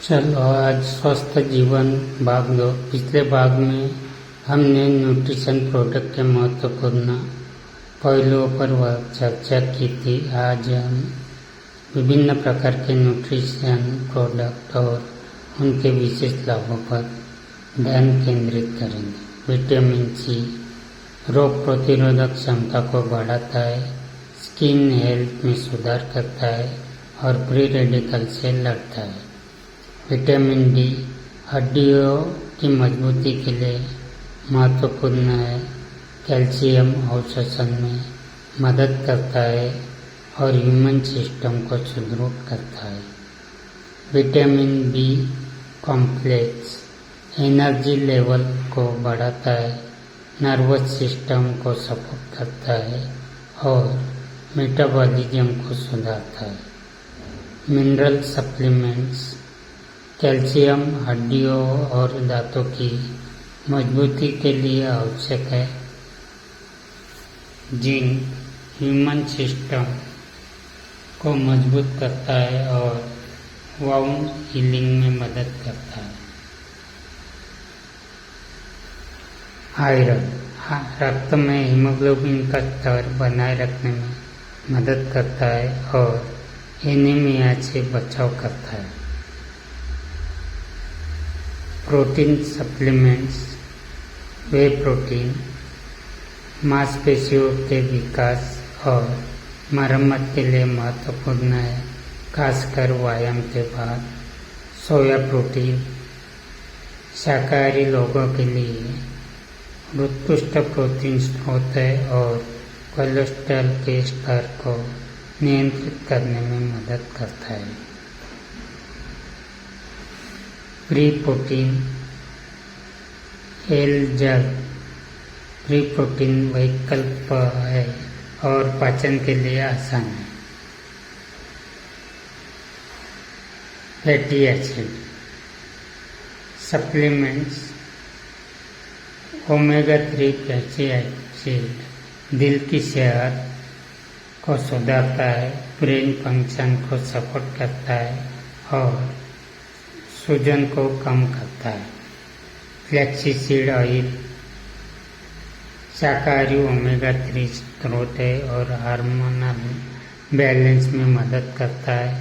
चलो आज स्वस्थ जीवन भाग 2। पिछले भाग में हमने न्यूट्रिशन प्रोडक्ट के महत्वपूर्ण पहलुओं पर चर्चा की थी। आज हम विभिन्न प्रकार के न्यूट्रिशन प्रोडक्ट और उनके विशेष लाभों पर ध्यान केंद्रित करेंगे। विटामिन सी रोग प्रतिरोधक क्षमता को बढ़ाता है, स्किन हेल्थ में सुधार करता है और फ्री रेडिकल से लड़ता है। विटामिन डी हड्डियों की मजबूती के लिए महत्वपूर्ण है। कैल्शियम अवशोषण में मदद करता है और ह्यूमन सिस्टम को सुदृढ़ करता है। Vitamin B complex energy level को बढ़ाता है, नर्वस सिस्टम को सपोर्ट करता है और मेटाबॉलिज्म को सुधारता है। मिनरल सप्लीमेंट्स कैल्शियम हड्डियों और दांतों की मजबूती के लिए आवश्यक है। जिंक ह्यूमन सिस्टम को मजबूत करता है और वाउंड हीलिंग में मदद करता है। आयरन रक्त में हीमोग्लोबिन का स्तर बनाए रखने में मदद करता है और एनीमिया से बचाव करता है। प्रोटीन सप्लीमेंट्स वे प्रोटीन मांसपेशियों के विकास और मरम्मत के लिए महत्वपूर्ण है, खासकर व्यायाम के बाद। सोया प्रोटीन शाकाहारी लोगों के लिए उत्कृष्ट प्रोटीन स्रोत है और कोलेस्ट्रॉल के स्तर को नियंत्रित करने में मदद करता है। प्री प्रोटीन एलजल प्री प्रोटीन वैकल्प है और पाचन के लिए आसान है। Fatty acid supplements omega 3 fatty acid दिल की सेहत को सुधारता है, ब्रेन फंक्शन को सपोर्ट करता है और सूजन को कम करता है। फ्लैक्सीसीड ऑयल शाकाहारी ओमेगा 3 स्रोत है और हार्मोनल बैलेंस में मदद करता है।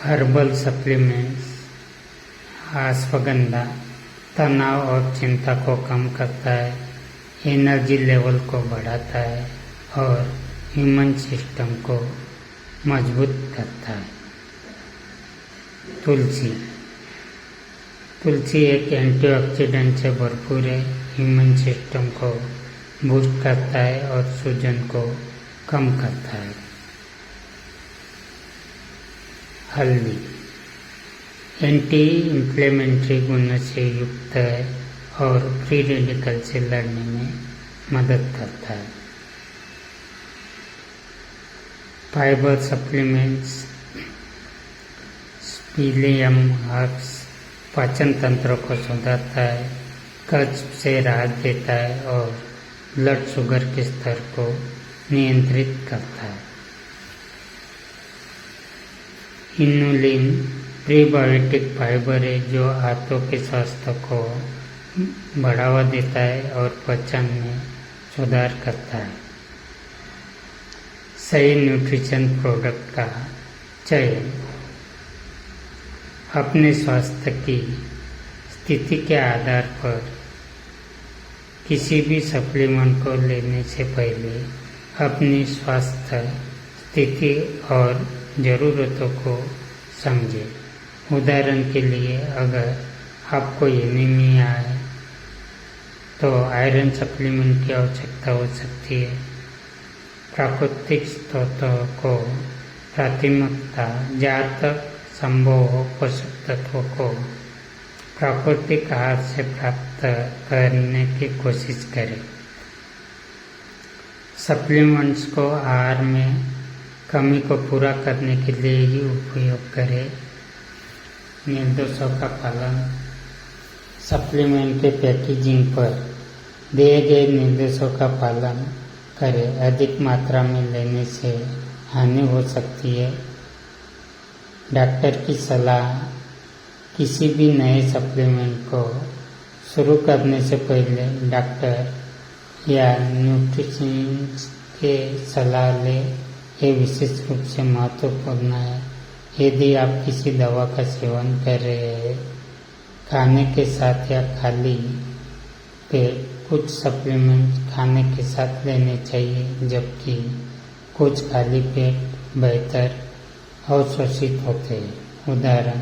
हर्बल सप्लीमेंट्स अश्वगंधा तनाव और चिंता को कम करता है, एनर्जी लेवल को बढ़ाता है और ह्यूमन सिस्टम को मजबूत करता है। तुलसी एक एंटीऑक्सीडेंट से भरपूर है, ह्यूमन सिस्टम को बूस्ट करता है और सूजन को कम करता है। हल्दी एंटी इंफ्लेमेटरी गुण से युक्त है और फ्री रेडिकल से लड़ने में मदद करता है। फाइबर सप्लीमेंट्स स्पीलियम हर्ब्स पाचन तंत्र को सुधारता है, कब्ज से राहत देता है और ब्लड शुगर के स्तर को नियंत्रित करता है। इनुलिन प्रीबायोटिक फाइबर है जो आंतों के स्वास्थ्य को बढ़ावा देता है और पाचन में सुधार करता है। सही न्यूट्रिशन प्रोडक्ट का चयन अपने स्वास्थ्य की स्थिति के आधार पर किसी भी सप्लीमेंट को लेने से पहले अपनी स्वास्थ्य स्थिति और ज़रूरतों को समझें। उदाहरण के लिए अगर आपको एनीमिया है तो आयरन सप्लीमेंट की आवश्यकता हो सकती है। प्राकृतिक स्रोतों को प्राथमिकता, जहाँ तक संभव हो पोषक तत्वों को प्राकृतिक आहार से प्राप्त करने की कोशिश करें। सप्लीमेंट्स को आहार में कमी को पूरा करने के लिए ही उपयोग करें। निर्देशों का पालन सप्लीमेंट के पैकेजिंग पर दिए गए निर्देशों का पालन करें। अधिक मात्रा में लेने से हानि हो सकती है। डॉक्टर की सलाह किसी भी नए सप्लीमेंट को शुरू करने से पहले डॉक्टर या न्यूट्रिशनिस्ट के सलाह ले, ये विशेष रूप से महत्वपूर्ण है। यदि आप किसी दवा का सेवन कर रहे हैं, खाने के साथ या खाली पेट कुछ सप्लीमेंट खाने के साथ लेने चाहिए, जबकि कुछ खाली पेट बेहतर अवशोषित होते हैं। उदाहरण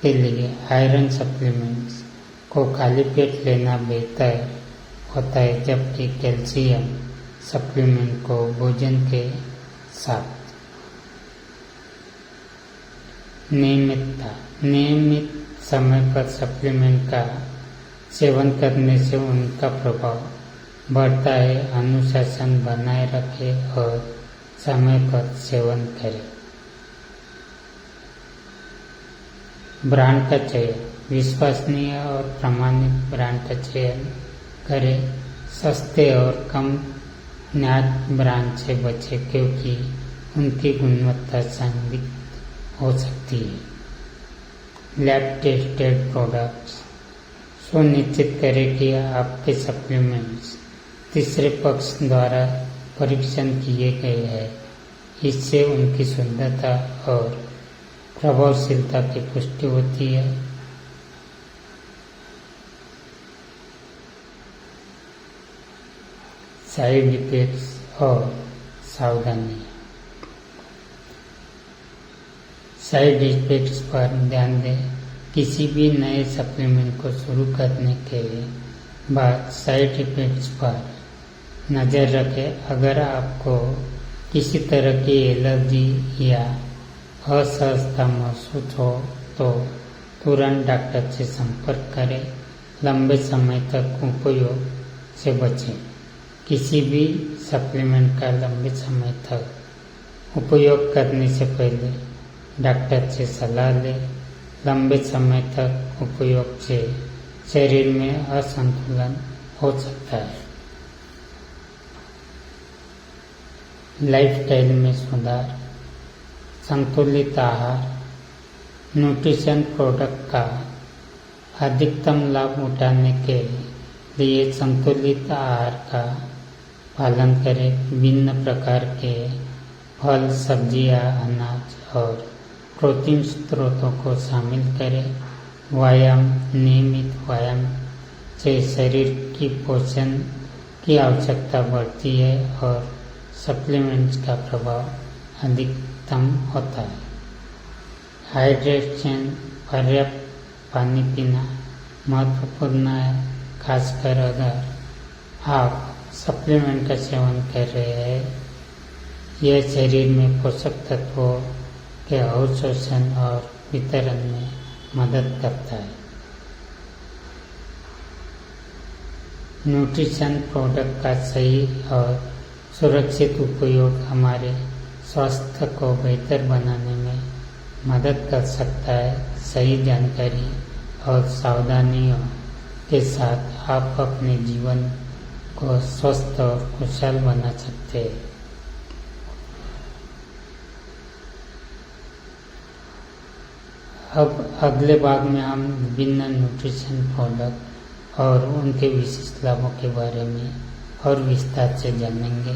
के लिए आयरन सप्लीमेंट्स को खाली पेट लेना बेहतर होता है, जबकि कैल्शियम सप्लीमेंट को भोजन के साथ। नियमित समय पर सप्लीमेंट का सेवन करने से उनका प्रभाव बढ़ता है। अनुशासन बनाए रखें और समय पर सेवन करें। ब्रांड का चयन, विश्वसनीय और प्रमाणित ब्रांड का चयन करें। सस्ते और कम ज्ञात ब्रांड से बचें, क्योंकि उनकी गुणवत्ता संदिग्ध हो सकती है। लैब टेस्टेड प्रोडक्ट्स, सुनिश्चित करें कि आपके सप्लीमेंट्स तीसरे पक्ष द्वारा परीक्षण किए गए हैं। इससे उनकी शुद्धता और प्रभावशीलता की पुष्टि होती है। साइड इफेक्ट्स और सावधानी। साइड इफेक्ट्स पर ध्यान दें। किसी भी नए सप्लीमेंट को शुरू करने के बाद साइड इफेक्ट्स पर नज़र रखें। अगर आपको किसी तरह की एलर्जी या असहजता महसूस हो तो तुरंत डॉक्टर से संपर्क करें। लंबे समय तक उपयोग से बचें। किसी भी सप्लीमेंट का लंबे समय तक उपयोग करने से पहले डॉक्टर से सलाह लें। लंबे समय तक उपयोग से शरीर में असंतुलन हो सकता है। लाइफस्टाइल में सुधार, संतुलित आहार, न्यूट्रिशन प्रोडक्ट का अधिकतम लाभ उठाने के लिए संतुलित आहार का पालन करें। विभिन्न प्रकार के फल, सब्जियां, अनाज और प्रोटीन स्रोतों को शामिल करें। व्यायाम, नियमित व्यायाम से शरीर की पोषण की आवश्यकता बढ़ती है और सप्लीमेंट्स का प्रभाव अधिकतम होता है। हाइड्रेशन, पर्याप्त पानी पीना महत्वपूर्ण है, खासकर अगर आप सप्लीमेंट का सेवन कर रहे हैं। यह शरीर में पोषक तत्वों के अवशोषण और वितरण में मदद करता है। न्यूट्रिशन प्रोडक्ट का सही और सुरक्षित उपयोग हमारे स्वास्थ्य को बेहतर बनाने में मदद कर सकता है। सही जानकारी और सावधानियों के साथ आप अपने जीवन को स्वस्थ और खुशहाल बना सकते हैं। अब अगले भाग में हम विभिन्न न्यूट्रिशन प्रोडक्ट और उनके विशिष्ट लाभों के बारे में और विस्तार से जानेंगे।